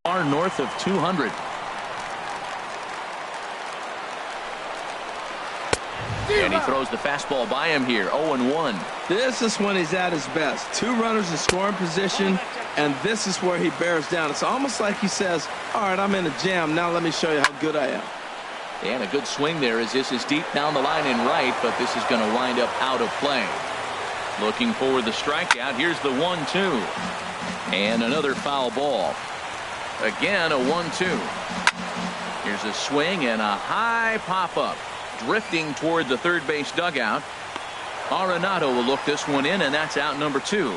far north of 200. And he throws the fastball by him here. 0-1. This is when he's at his best. Two runners in scoring position, and this is where he bears down. It's almost like he says, all right, I'm in a jam. Now let me show you how good I am. And a good swing there as this is deep down the line in right, but this is going to wind up out of play. Looking for the strikeout. Here's the 1-2. And another foul ball. Again, a 1-2. Here's a swing and a high pop-up. Drifting toward the third base dugout. Arenado will look this one in, and that's out number 2.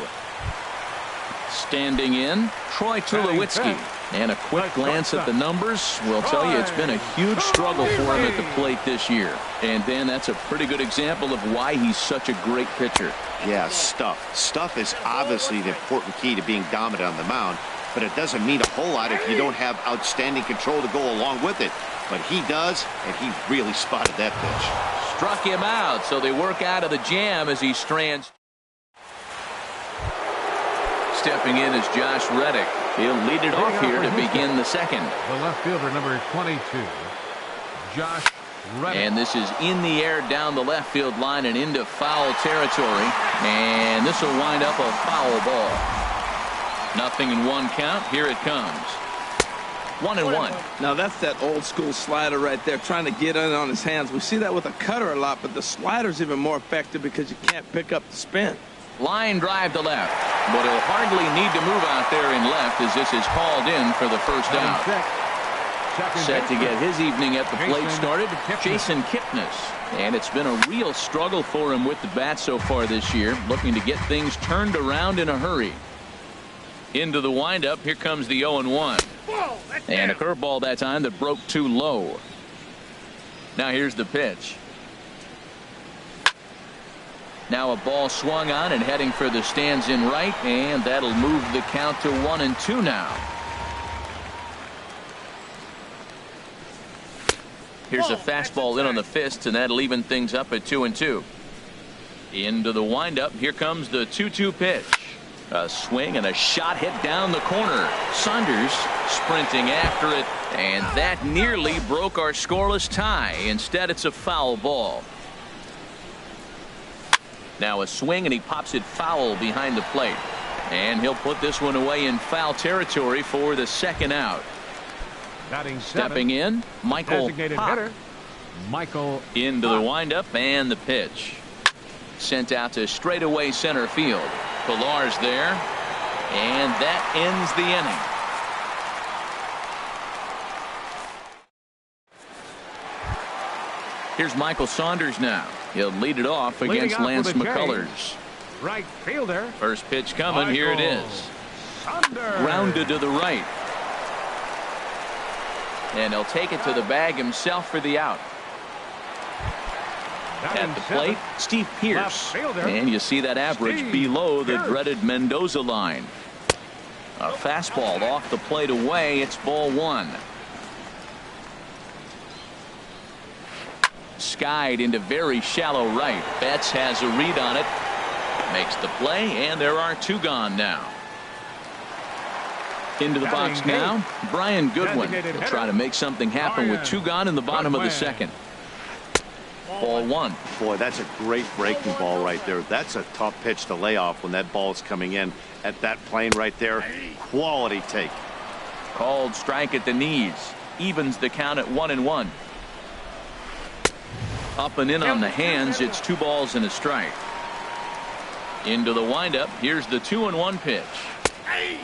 Standing in, Troy Tulowitzki. And a quick glance at the numbers will tell you it's been a huge struggle for him at the plate this year. And then that's a pretty good example of why he's such a great pitcher. Yeah, stuff. Stuff is obviously the important key to being dominant on the mound, but it doesn't mean a whole lot if you don't have outstanding control to go along with it. But he does, and he really spotted that pitch. Struck him out, so they work out of the jam as he strands. Stepping in is Josh Reddick. He'll lead it off here to begin the second. The left fielder, number 22, Josh Reddick. And this is in the air down the left field line and into foul territory. And this will wind up a foul ball. 0-1 count. Here it comes. 1-1. Now that's that old school slider right there, trying to get in on his hands. We see that with a cutter a lot, but the slider's even more effective because you can't pick up the spin. Line drive to left, but he'll hardly need to move out there in left as this is called in for the first out. Set to get his evening at the plate started, Jason Kipnis. And it's been a real struggle for him with the bat so far this year, looking to get things turned around in a hurry. Into the windup, here comes the 0-1. And a curveball that time that broke too low. Now here's the pitch. Now a ball swung on and heading for the stands in right, and that'll move the count to 1-2 now. Here's a fastball in on the fists, and that'll even things up at 2-2. Into the windup, here comes the 2-2 pitch. A swing and a shot hit down the corner. Saunders sprinting after it, and that nearly broke our scoreless tie. Instead, it's a foul ball. Now a swing, and he pops it foul behind the plate. And he'll put this one away in foul territory for the second out. Stepping in, Michael Pop. Michael into the windup, and the pitch. Sent out to straightaway center field. Pilar's there, and that ends the inning. Here's Michael Saunders now. He'll lead it off against Lance McCullers. Right fielder. First pitch coming. Here it is. Saunders. Rounded to the right. And he'll take it to the bag himself for the out. At the plate, Steve Pierce. And you see that average below the dreaded Mendoza line. A fastball off the plate away. It's ball 1. Skied into very shallow right. Betts has a read on it. Makes the play, and there are 2 gone now. Into the box now, Brian Goodwin will try to make something happen with 2 gone in the bottom of the second. Ball 1. Boy, that's a great breaking ball right there. That's a tough pitch to lay off when that ball is coming in at that plane right there. Quality take. Called strike at the knees. Evens the count at 1-1. Up and in on the hands. It's 2 balls and a strike. Into the windup. Here's the 2-1 pitch.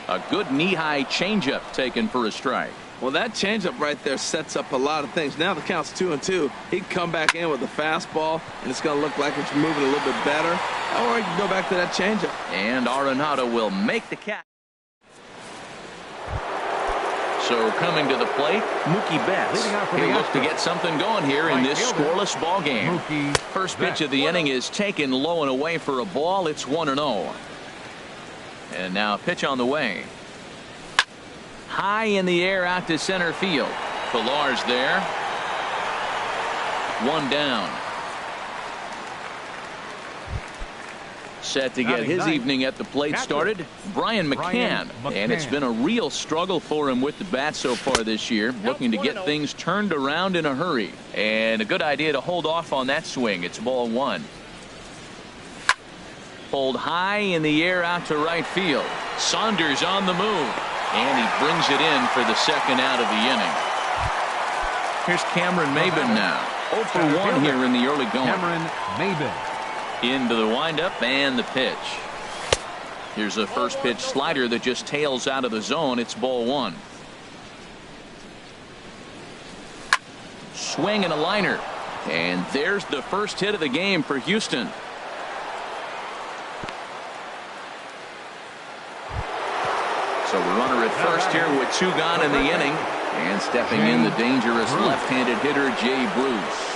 A good knee-high changeup taken for a strike. Well, that changeup right there sets up a lot of things. Now the count's 2-2. He can come back in with a fastball, and it's going to look like it's moving a little bit better. Or he can go back to that changeup. And Arenado will make the catch. So coming to the plate, Mookie Betts. He'll look to get something going here in this scoreless ball game. First pitch of the inning is taken low and away for a ball. It's 1-0. And now a pitch on the way. High in the air out to center field. Pilar's there. 1 down. Set to get his evening at the plate started, Brian McCann. And it's been a real struggle for him with the bat so far this year, looking to get things turned around in a hurry. And a good idea to hold off on that swing. It's ball one. Pulled high in the air out to right field. Saunders on the move. And he brings it in for the second out of the inning. Here's Cameron Maben now. 0 for 1 here in the early going. Cameron Maben. Into the windup and the pitch. Here's a first pitch slider that just tails out of the zone. It's ball one. Swing and a liner. And there's the first hit of the game for Houston. So the runner at first here with 2 gone in the inning. And stepping in the dangerous left-handed hitter Jay Bruce.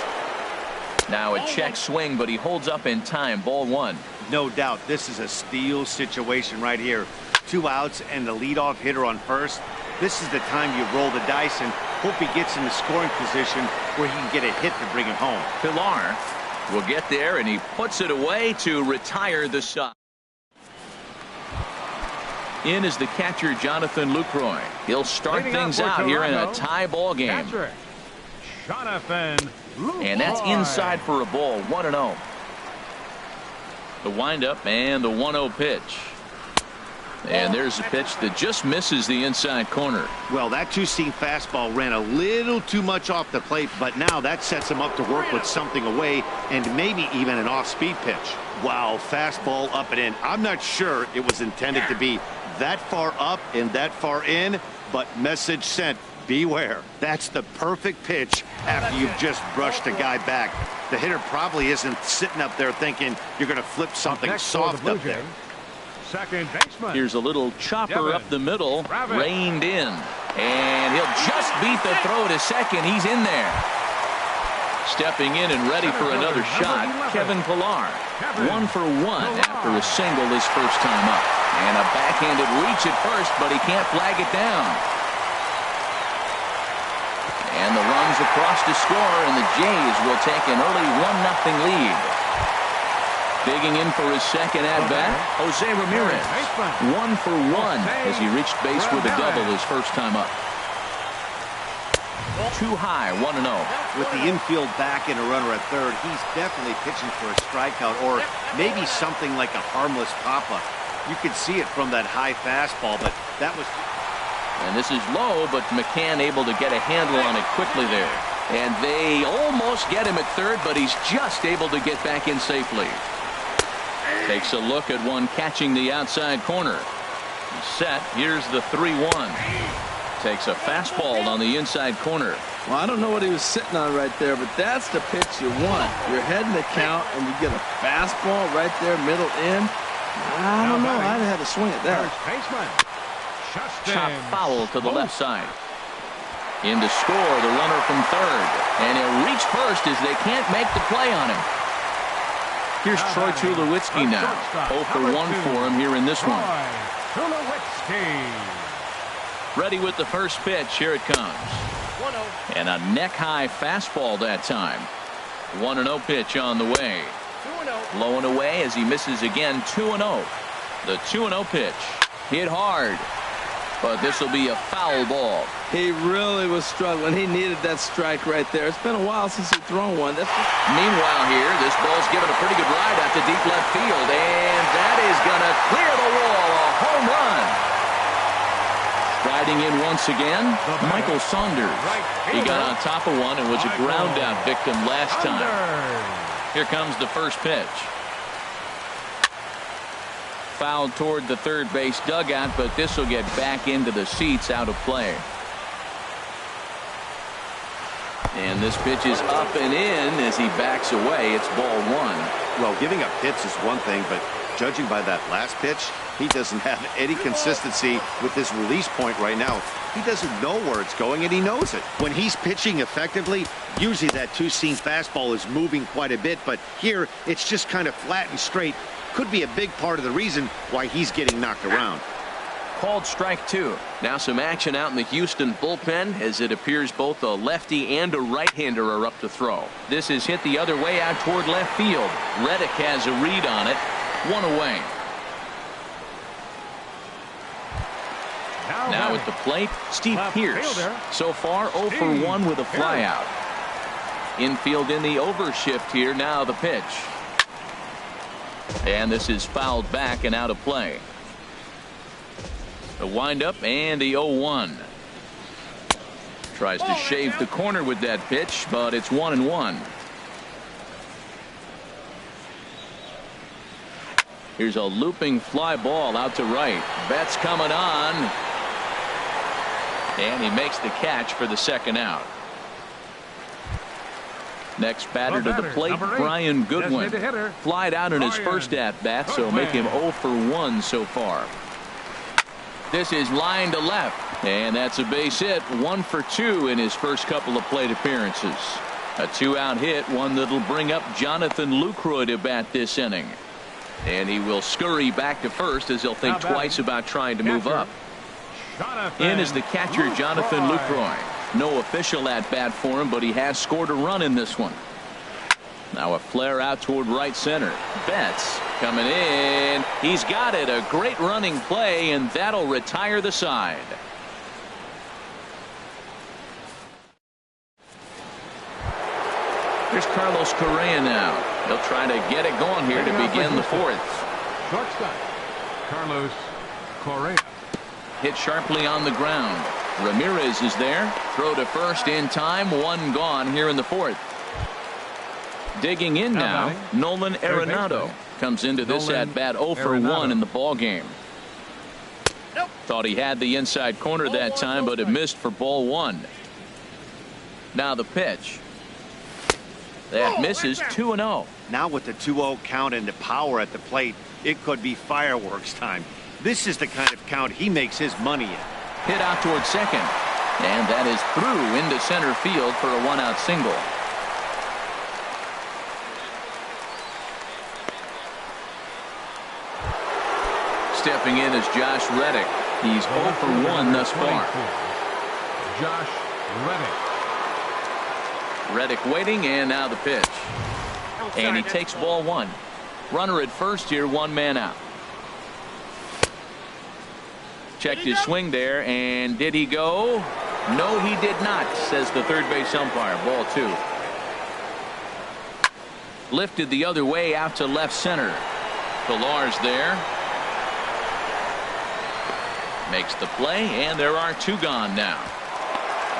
Now a check swing, but he holds up in time. Ball one. No doubt this is a steal situation right here. 2 outs and the leadoff hitter on first. This is the time you roll the dice and hope he gets in the scoring position where he can get a hit to bring him home. Pilar will get there, and he puts it away to retire the side. In is the catcher Jonathan Lucroy. He'll start things out here in a tie ball game. Jonathan Lucroy. And that's inside for a ball. 1-0. The windup and the 1-0 pitch. And there's a pitch that just misses the inside corner. Well, that 2-seam fastball ran a little too much off the plate, but now that sets him up to work with something away and maybe even an off-speed pitch. Wow, fastball up and in. I'm not sure it was intended to be that far up and that far in, but message sent. Beware. That's the perfect pitch after you've just brushed a guy back. The hitter probably isn't sitting up there thinking you're going to flip something soft up there. Second baseman. Here's a little chopper up the middle, reined in, and he'll just beat the throw to second. He's in there. Stepping in and ready for another shot, Kevin Pilar. 1 for 1 after a single his first time up. And a backhanded reach at first, but he can't flag it down. And the runs across to score, and the Jays will take an early 1-0 lead. Digging in for his second at-bat, Jose Ramirez. 1 for 1 as he reached base with a double his first time up. Too high, 1-0. With the infield back and a runner at third, he's definitely pitching for a strikeout or maybe something like a harmless pop-up. You could see it from that high fastball, but that was... And this is low, but McCann able to get a handle on it quickly there. And they almost get him at third, but he's just able to get back in safely. Takes a look at one catching the outside corner. He's set. Here's the 3-1. Takes a fastball on the inside corner. Well, I don't know what he was sitting on right there, but that's the pitch you want. You're heading the count, and you get a fastball right there, middle in. I don't know. I'd have had to swing at that. Chop foul to the left side. In to score, the runner from third. And he'll reach first as they can't make the play on him. Here's Troy Tulowitzki now. 0 for 1 for him here in this one. Ready with the first pitch. Here it comes. And a neck-high fastball that time. 1-0 pitch on the way. Blowing away as he misses again. 2-0. The 2-0 pitch. Hit hard. But this will be a foul ball. He really was struggling. He needed that strike right there. It's been a while since he's thrown one. Meanwhile here, this ball's given a pretty good ride out to deep left field. And that is going to clear the wall. A home run. Riding in once again, Michael Saunders. He got on top of one and was a ground out victim last time. Here comes the first pitch. Fouled toward the third base dugout, but this will get back into the seats out of play. And this pitch is up and in as he backs away. It's ball one. Well, giving up hits is one thing, but judging by that last pitch, he doesn't have any consistency with this release point right now. He doesn't know where it's going, and he knows it. When he's pitching effectively, usually that 2-seam fastball is moving quite a bit, but here it's just kind of flat and straight. Could be a big part of the reason why he's getting knocked around. Called strike 2. Now some action out in the Houston bullpen as it appears both a lefty and a right-hander are up to throw. This is hit the other way out toward left field. Reddick has a read on it, One away. Now at the plate, Steve Pierce. So far, 0 for 1 with a flyout. Infield in the overshift here. Now the pitch. And this is fouled back and out of play. The windup and the 0-1. Tries to shave the corner with that pitch, but it's 1-1. Here's a looping fly ball out to right. Betts coming on. And he makes the catch for the second out. Next batter to the plate, Brian Goodwin. Flied out in his first at-bat, so make him 0 for 1 so far. This is line to left, and that's a base hit. 1 for 2 in his first couple of plate appearances. A 2-out hit, one that'll bring up Jonathan Lucroy to bat this inning. And he will scurry back to first as he'll think twice about trying to move up. In is the catcher, Jonathan Lucroy. No official at-bat for him, but he has scored a run in this one. Now a flare out toward right center. Betts coming in. He's got it. A great running play, and that'll retire the side. Here's Carlos Correa now. He'll try to get it going here to begin the fourth. Shortstop, Carlos Correa. Hit sharply on the ground. Ramirez is there. Throw to first in time. One gone here in the fourth. Digging in now, Nolan Arenado comes into this at bat 0 for 1 in the ball game. Thought he had the inside corner that time, but it missed for ball 1. Now the pitch. That misses. 2-0. Now with the 2-0 count and the power at the plate, it could be fireworks time. This is the kind of count he makes his money in. Hit out toward second, and that is through into center field for a 1-out single. Stepping in is Josh Reddick. He's 0 for 1 thus far. Josh Reddick. Reddick waiting, and now the pitch. And he takes ball 1. Runner at first here, 1 man out. Checked his swing there, and did he go? No, he did not, says the third base umpire. Ball 2. Lifted the other way out to left center. Pilar's there. Makes the play, and there are 2 gone now.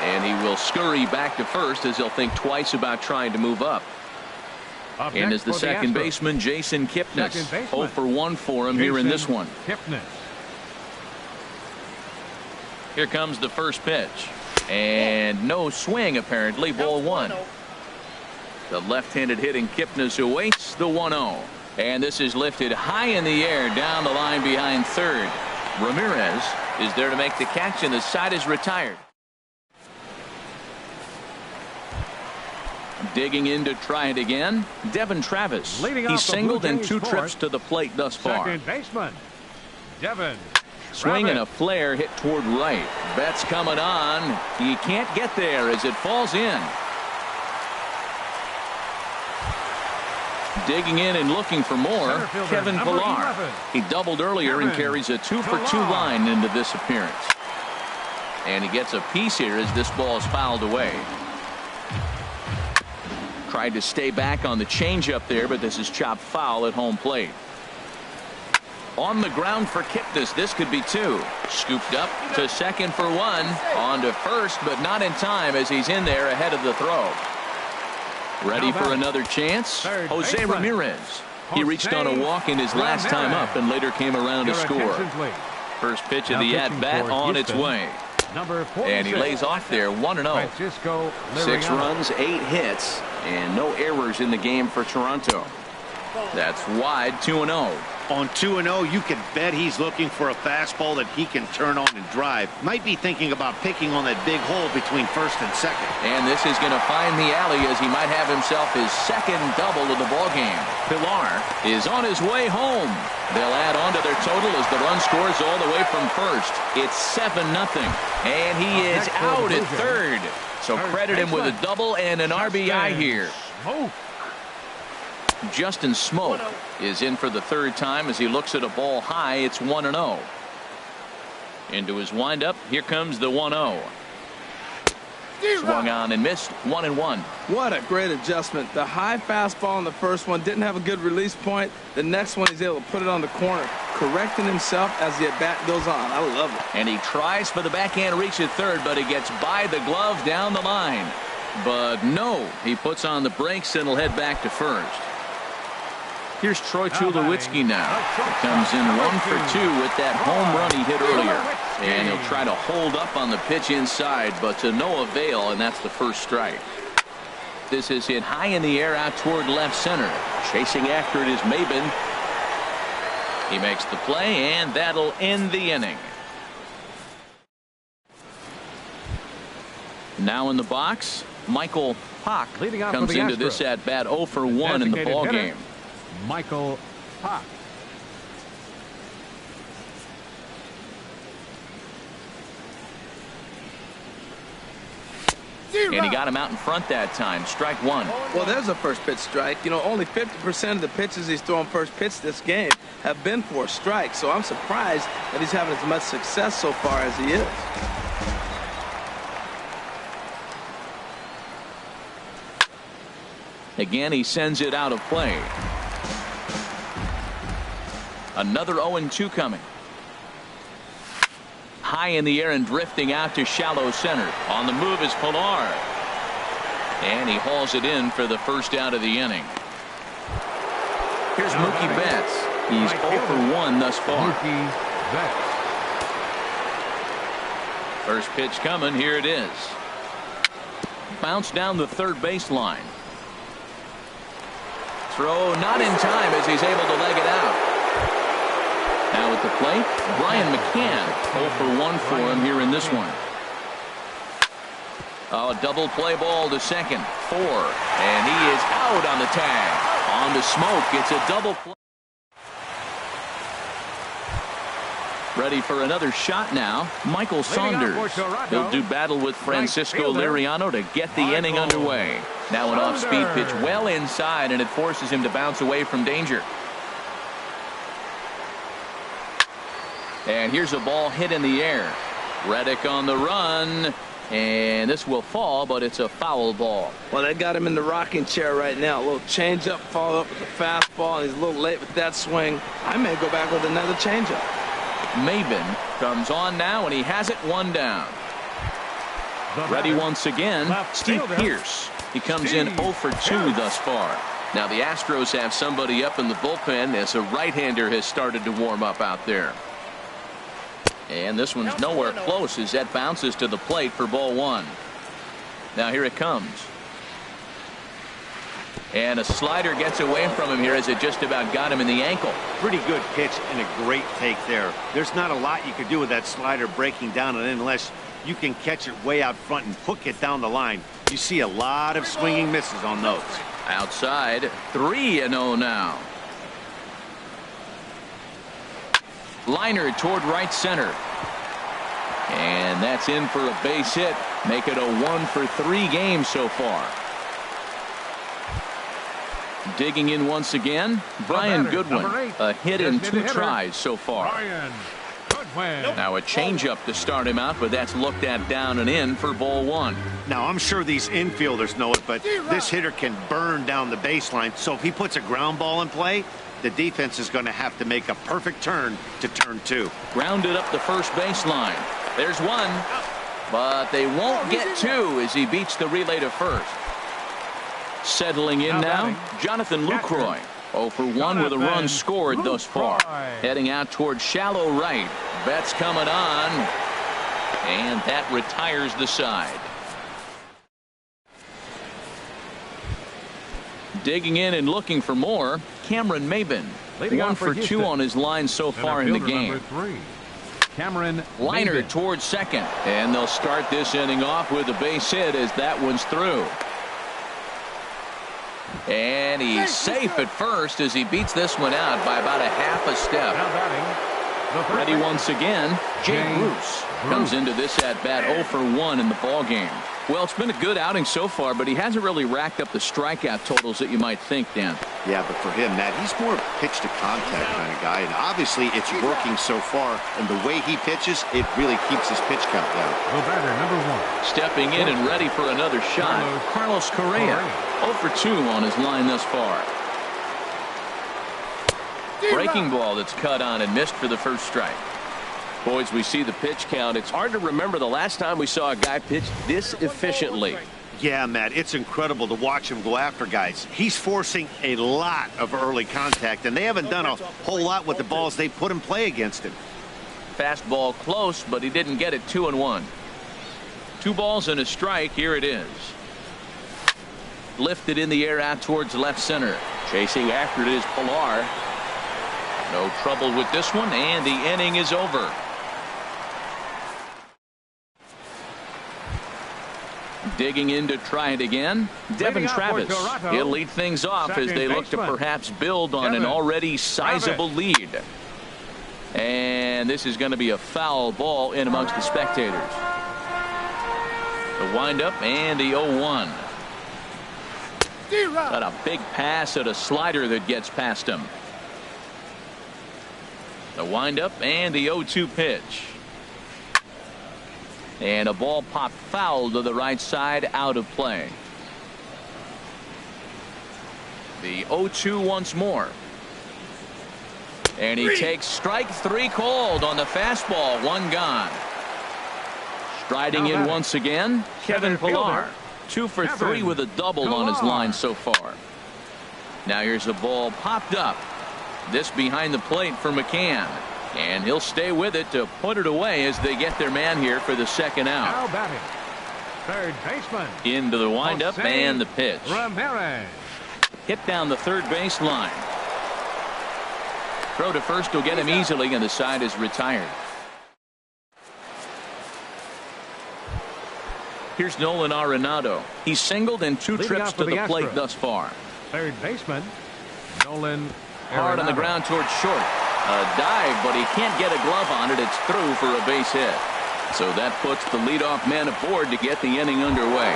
And he will scurry back to first as he'll think twice about trying to move up. And is the second baseman, Jason Kipnis. 0 for 1 for him here in this one. Here comes the first pitch. And no swing, apparently. Ball 1. The left-handed hitting Kipnis awaits the 1-0. And this is lifted high in the air down the line behind third. Ramirez is there to make the catch, and the side is retired. Digging in to try it again, Devin Travis. He's singled in 2 trips to the plate thus far. Second baseman, Devin. Swing and a flare hit toward right. Betts coming on. He can't get there as it falls in. Digging in and looking for more, Kevin Pilar. He doubled earlier and carries a 2 for 2 line into this appearance. And he gets a piece here as this ball is fouled away. Tried to stay back on the changeup there, but this is chopped foul at home plate. On the ground for Kipnis. This could be 2. Scooped up to second for 1. On to first, but not in time as he's in there ahead of the throw. Ready for another chance? Jose Ramirez. He reached on a walk in his last time up and later came around to score. First pitch of the at-bat on its way. And he lays off there 1-0. 6 runs, 8 hits, and no errors in the game for Toronto. That's wide. 2-0. On 2-0, you can bet he's looking for a fastball that he can turn on and drive. Might be thinking about picking on that big hole between first and second. And this is going to find the alley as he might have himself his second double of the ballgame. Pilar is on his way home. They'll add on to their total as the run scores all the way from first. It's 7-0. And he is out at third. So credit him with a double and an RBI here. Justin Smoke is in for the third time as he looks at a ball high. It's 1-0. Into his windup. Here comes the 1-0. Swung on and missed. 1-1. What a great adjustment. The high fastball in the first one didn't have a good release point. The next one he's able to put it on the corner, correcting himself as the at-bat goes on. I love it. And he tries for the backhand reach at third, but he gets by the glove down the line. But no, he puts on the brakes and will head back to first. Here's Troy Tulowitzki now. He comes in 1 for 2 with that home run he hit earlier. And he'll try to hold up on the pitch inside, but to no avail, and that's the first strike. This is hit high in the air out toward left center. Chasing after it is Maben. He makes the play, and that'll end the inning. Now in the box, Michael Pock comes into this at bat 0 for 1 in the ball game. Michael Pock. And he got him out in front that time. Strike one. Well, there's a first pitch strike. You know, only 50% of the pitches he's throwing first pitch this game have been for a strike. So I'm surprised that he's having as much success so far as he is. Again, he sends it out of play. Another 0-2 coming. High in the air and drifting out to shallow center. On the move is Pilar. And he hauls it in for the first out of the inning. Here's Mookie Betts. He's 0 for 1 thus far. Mookie Betts. First pitch coming. Here it is. Bounce down the third baseline. Throw not in time as he's able to leg it out. Now at the plate, Brian McCann. 0 for 1 for him here in this one. Oh, double play ball to second. 4. And he is out on the tag. On to Smoke. It's a double play. Ready for another shot now. Michael Saunders. He'll do battle with Francisco Liriano to get the inning underway. Now an off-speed pitch well inside, and it forces him to bounce away from danger. And here's a ball hit in the air. Reddick on the run. And this will fall, but it's a foul ball. Well, they got him in the rocking chair right now. A little changeup, followed up with a fastball, and he's a little late with that swing. I may go back with another changeup. Maben comes on now, and he has it 1 down. Ready once again, Steve Pearce. He comes in 0 for 2 thus far. Now the Astros have somebody up in the bullpen as a right-hander has started to warm up out there. And this one's nowhere close as that bounces to the plate for ball 1. Now here it comes. And a slider gets away from him here as it just about got him in the ankle. Pretty good pitch and a great take there. There's not a lot you could do with that slider breaking down and unless you can catch it way out front and hook it down the line. You see a lot of swinging misses on those. Outside, 3-0 now. Liner toward right center. And that's in for a base hit. Make it a 1 for 3 game so far. Digging in once again, Brian Goodwin. A hit in 2 tries so far. Now a changeup to start him out, but that's looked at down and in for ball 1. Now I'm sure these infielders know it, but this hitter can burn down the baseline. So if he puts a ground ball in play, the defense is going to have to make a perfect turn to turn 2. Grounded up the first baseline. There's 1, but they won't get 2 as he beats the relay to first. Settling in now, Jonathan Lucroy. 0 for 1 with a run scored thus far. Heading out toward shallow right. Betts coming on, and that retires the side. Digging in and looking for more, Cameron Maben. 1 for 2 on his line so far in the game. Cameron Liner towards second, and they'll start this inning off with a base hit as that one's through. And he's safe at first as he beats this one out by about a half a step. Ready once again, Jay Bruce comes into this at bat 0 for 1 in the ball game. Well, it's been a good outing so far, but he hasn't really racked up the strikeout totals that you might think, Dan. Yeah, but for him, Matt, he's more of a pitch-to-contact kind of guy, and obviously it's working so far, and the way he pitches, it really keeps his pitch count down. The batter, number 1. Stepping in and ready for another shot, Carlos Correa. 0 for 2 on his line thus far. Breaking ball that's cut on and missed for the first strike. Boys, we see the pitch count. It's hard to remember the last time we saw a guy pitch this efficiently. Yeah, Matt, it's incredible to watch him go after guys. He's forcing a lot of early contact, and they haven't done a whole lot with the balls they put in play against him. Fastball close, but he didn't get it. 2-1. 2 balls and a strike. Here it is. Lifted in the air out towards left center. Chasing after it is Pilar. No trouble with this one, and the inning is over. Digging in to try it again, Devin Travis. He'll lead things off as they look to perhaps build on an already sizable lead. And this is going to be a foul ball in amongst the spectators. The windup and the 0-1. Got a big pass at a slider that gets past him. The windup and the 0-2 pitch. And a ball popped foul to the right side, out of play. The 0-2 once more. And he takes strike 3 called on the fastball. 1 gone. Striding in once again, Kevin Pilar. 2 for 3 with a double on his line so far. Now here's a ball popped up. This behind the plate for McCann. And he'll stay with it to put it away as they get their man here for the second out. Now batting, third baseman. Into the windup and the pitch. Ramirez. Hit down the third base line. Throw to first will get him easily, and the side is retired. Here's Nolan Arenado. He's singled in 2 trips to the plate thus far. Third baseman, Nolan Hard on the ground towards short. A dive, but he can't get a glove on it. It's through for a base hit. So that puts the leadoff man aboard to get the inning underway.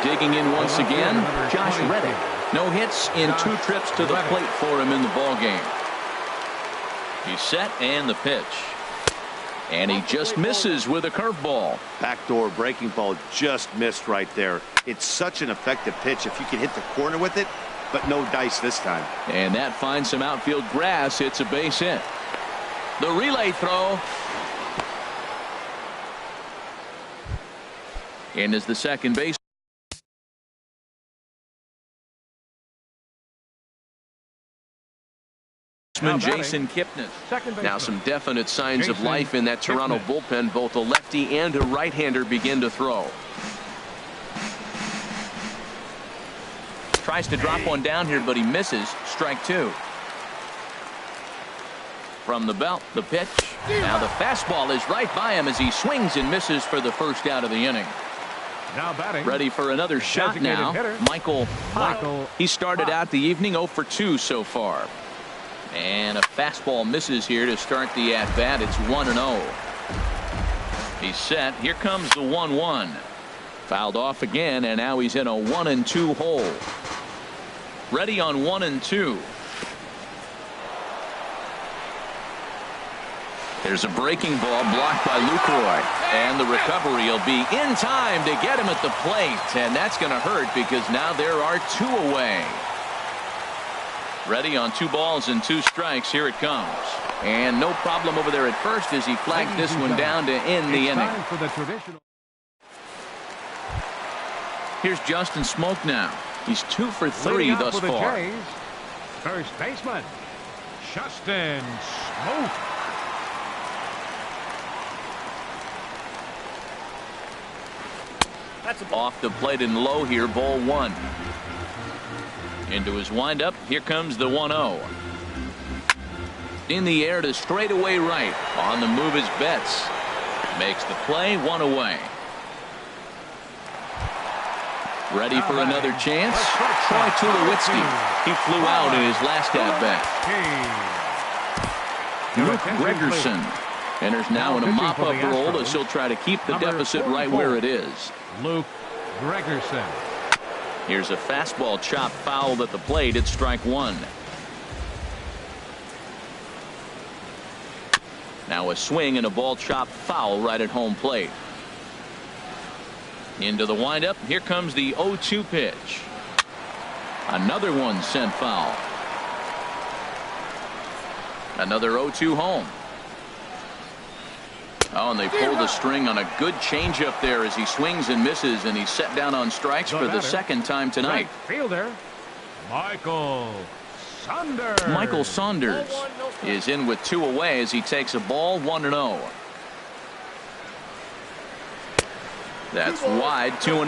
Digging in once again, Josh Reddick. No hits in 2 trips to the plate for him in the ballgame. He's set and the pitch. And he just misses with a curveball. Backdoor breaking ball just missed right there. It's such an effective pitch if you can hit the corner with it, but no dice this time. And that finds some outfield grass. It's a base hit. The relay throw. And is the second base. Jason Kipnis. Now some definite signs of life in that Toronto bullpen. Both a lefty and a right-hander begin to throw. Tries to drop one down here, but he misses. Strike 2. From the belt, the pitch. Now the fastball is right by him as he swings and misses for the first out of the inning. Now batting. Ready for another shot now. Michael Pop. He started out the evening 0 for 2 so far. And a fastball misses here to start the at-bat. It's 1-0. He's set. Here comes the 1-1. Fouled off again, and now he's in a 1-2 hole. Ready on 1-2. There's a breaking ball blocked by Lucroy. And the recovery will be in time to get him at the plate. And that's going to hurt because now there are 2 away. Ready on 2 balls and 2 strikes. Here it comes. And no problem over there at first as he flags this one down to end the inning. Here's Justin Smoke now. He's 2 for 3 thus far. First baseman, Justin Smoke. That's off the plate and low here. Ball 1. Into his windup. Here comes the 1-0. In the air to straightaway right. On the move is Betts. Makes the play. 1 away. Ready for another chance. Troy Tulowitzki. He flew out in his last at bat. Luke Gregerson. Enters now in a mop-up role as he'll try to keep the deficit right where it is. Luke Gregerson. Here's a fastball chop fouled at the plate. It's strike one. Now a swing and a ball chop foul right at home plate. Into the windup. Here comes the 0-2 pitch. Another one sent foul. Another 0-2 home. Oh, and they pulled the string on a good changeup there as he swings and misses, and he's set down on strikes for the second time tonight. Right fielder, Michael Saunders. Michael Saunders is in with 2 away as he takes a ball 1-0. That's wide, 2-0.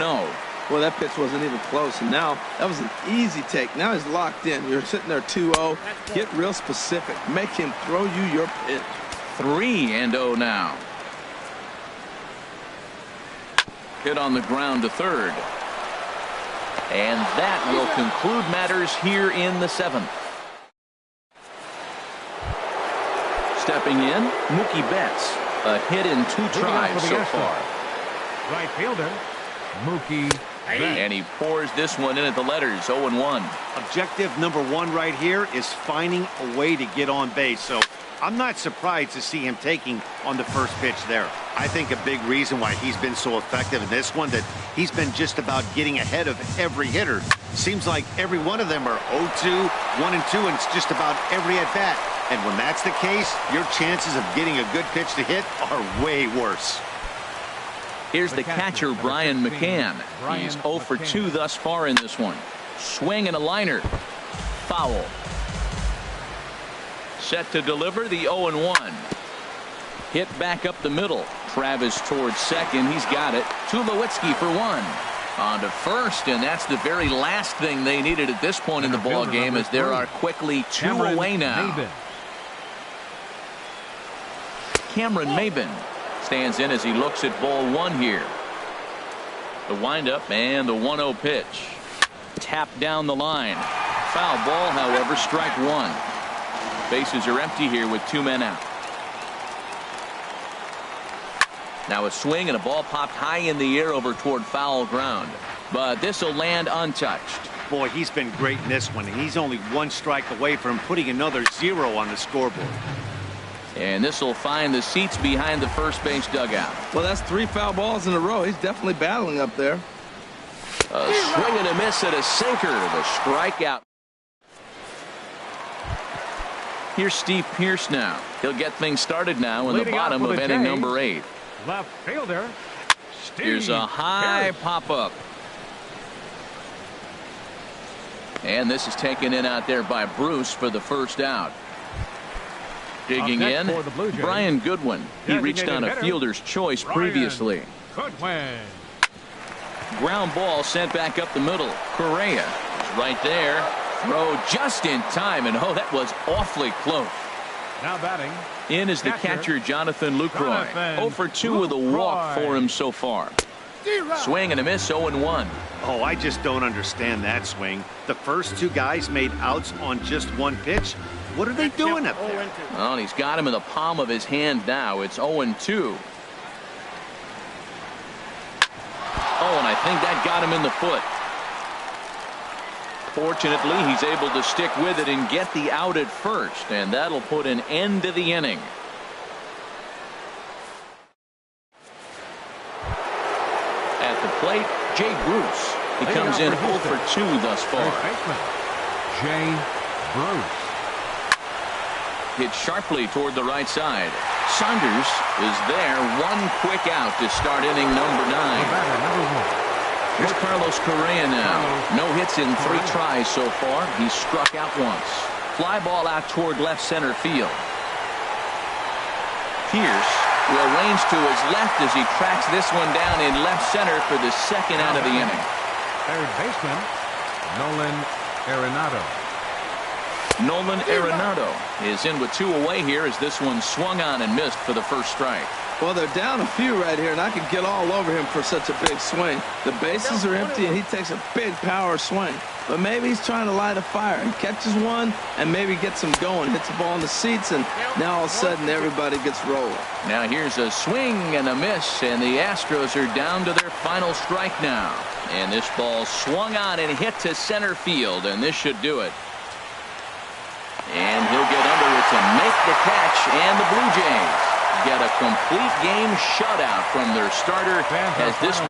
Well, that pitch wasn't even close, and now that was an easy take. Now he's locked in. You're sitting there 2-0. Get real specific. Make him throw you your pitch. 3-0 now. Hit on the ground to third. And that will conclude matters here in the 7th. Stepping in, Mookie Betts. A hit in 2 tries so far. Right fielder, Mookie Betts. And he pours this one in at the letters, 0-1. Objective number 1 right here is finding a way to get on base. So I'm not surprised to see him taking on the first pitch there. I think a big reason why he's been so effective in this one, that he's been just about getting ahead of every hitter. Seems like every one of them are 0-2, 1-2, and it's just about every at bat. And when that's the case, your chances of getting a good pitch to hit are way worse. Here's the catcher, Brian McCann. He's 0 for 2 thus far in this one. Swing and a liner. Foul. Set to deliver the 0-1. Hit back up the middle. Travis towards second. He's got it. Tulowitzki for 1. On to first, and that's the very last thing they needed at this point in the ball game, as there are quickly 2 away now. Cameron Maben stands in as he looks at ball 1 here. The windup and the 1-0 pitch. Tapped down the line. Foul ball, however, strike 1. Bases are empty here with 2 men out. Now a swing and a ball popped high in the air over toward foul ground. But this will land untouched. Boy, he's been great in this one. He's only 1 strike away from putting another 0 on the scoreboard. And this will find the seats behind the first base dugout. Well, that's 3 foul balls in a row. He's definitely battling up there. A swing and a miss at a sinker. The strikeout. Here's Steve Pearce now. He'll get things started now in the bottom of inning number 8. Left fielder, Steve Here's a high Pearce. pop-up. And this is taken in out there by Bruce for the first out. Digging in, Brian Goodwin. He reached on a fielder's choice previously. Goodwin. Ground ball sent back up the middle. Correa is right there. Throw just in time, and oh, that was awfully close. Now batting. In is the catcher, Jonathan Lucroy. 0 for 2 with a walk for him so far. Swing and a miss, 0-1. Oh, I just don't understand that swing. The first 2 guys made outs on just 1 pitch. What are they doing up there? Well, and he's got him in the palm of his hand now. It's 0-2. Oh, and I think that got him in the foot. Fortunately, he's able to stick with it and get the out at first, and that'll put an end to the inning. At the plate, Jay Bruce. He comes in 0 for 2 thus far. Jay Bruce. Hit sharply toward the right side. Saunders is there. 1 quick out to start inning number 9. Here's Carlos Correa now. No hits in 3 tries so far. He's struck out once. Fly ball out toward left center field. Pierce will range to his left as he tracks this one down in left center for the 2nd out of the inning. Third baseman, Nolan Arenado. Nolan Arenado is in with 2 away here as this one swung on and missed for the first strike. Well, they're down a few right here, and I could get all over him for such a big swing. The bases are empty, and he takes a big power swing. But maybe he's trying to light a fire. He catches one and maybe gets him going. Hits the ball in the seats, and now all of a sudden everybody gets rolling. Now here's a swing and a miss, and the Astros are down to their final strike now. And this ball swung on and hit to center field, and this should do it. And he'll get under it to make the catch, and the Blue Jays get a complete game shutout from their starter as this